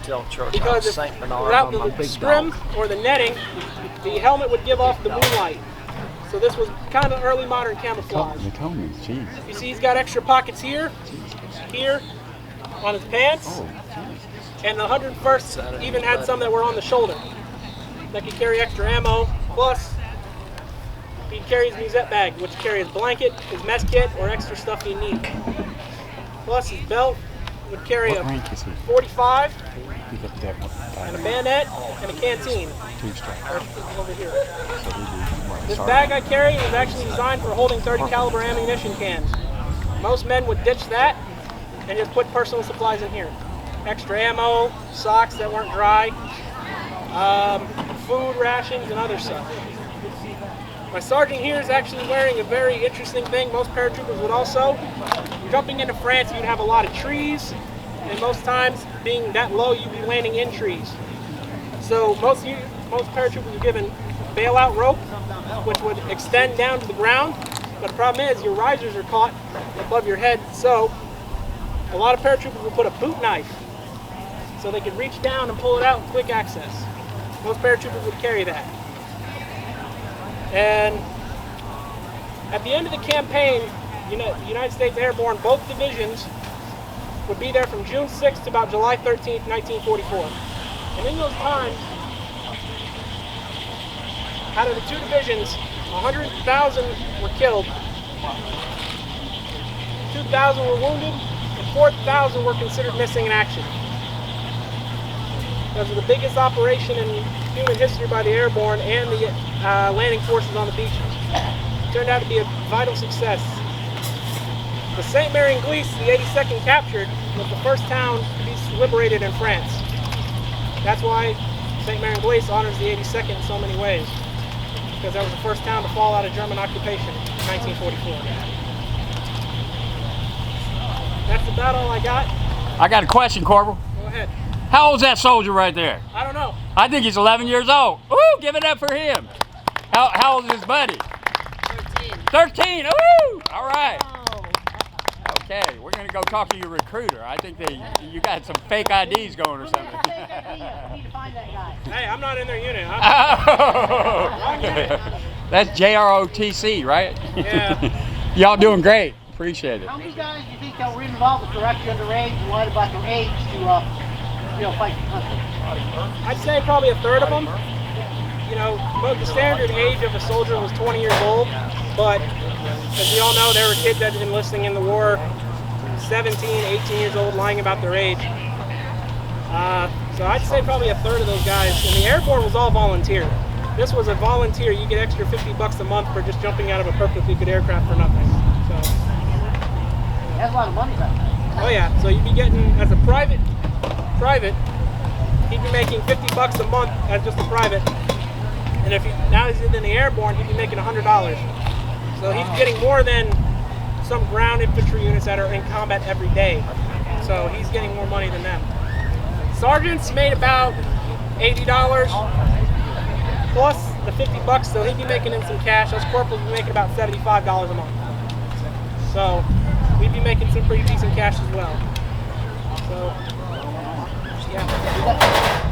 because without the scrim or the netting, the helmet would give off the moonlight. So this was kind of early modern camouflage. You told me, jeez. You see he's got extra pockets here, here, on his pants. Oh, and the 101st even had some that were on the shoulder that could carry extra ammo. Plus, he'd carry his musette bag, which carry his blanket, his mess kit, or extra stuff he needs. Plus, his belt would carry a 45 and a bayonet and a canteen. Over here. This bag I carry is actually designed for holding 30 caliber ammunition cans. Most men would ditch that and just put personal supplies in here. Extra ammo, socks that weren't dry, food rations, and other stuff. My sergeant here is actually wearing a very interesting thing. Most paratroopers would also. Jumping into France, you'd have a lot of trees, and most times, being that low, you'd be landing in trees. So most paratroopers were given bailout rope, which would extend down to the ground. But the problem is, your risers are caught above your head, so a lot of paratroopers would put a boot knife so they could reach down and pull it out with quick access. Most paratroopers would carry that. And at the end of the campaign, United States Airborne, both divisions, would be there from June 6th to about July 13th, 1944. And in those times, out of the two divisions, 100,000 were killed, 2,000 were wounded, and 4,000 were considered missing in action. That was the biggest operation in human history by the Airborne and the landing forces on the beaches. It turned out to be a vital success. The St. Mary and Glees, the 82nd captured, was the first town to be liberated in France. That's why St. Mary and Glees honors the 82nd in so many ways, because that was the first town to fall out of German occupation in 1944. That's about all I got. I got a question, Corporal. Go ahead. How old's that soldier right there? I don't know. I think he's 11 years old. Woo! Give it up for him. How old is his buddy? 13. Woo! All right. Okay, we're gonna go talk to your recruiter. I think you got some fake IDs going or something. We need to find that guy. Hey, I'm not in their unit. That's JROTC, right? Yeah. Y'all doing great. Appreciate it. How many guys do you think that were involved with directly underage and lied about their age to fight the country? I'd say probably a third of them. The standard age of a soldier was 20 years old, but as we all know, there were kids that had been enlisting in the war, 17, 18 years old, lying about their age. So I'd say probably a third of those guys. And the Airborne was all volunteer. This was a volunteer. You get extra $50 a month for just jumping out of a perfectly good aircraft for nothing. So That's a lot of money back then. Oh yeah, so you'd be getting, as a private, he'd be making $50 a month as just a private. And now he's in the Airborne, he'd be making $100. So he's getting more than some ground infantry units that are in combat every day. So he's getting more money than them. Sergeants made about $80 plus the $50, so he'd be making in some cash. Us corporals would be making about $75 a month. So we'd be making some pretty decent cash as well. So, yeah.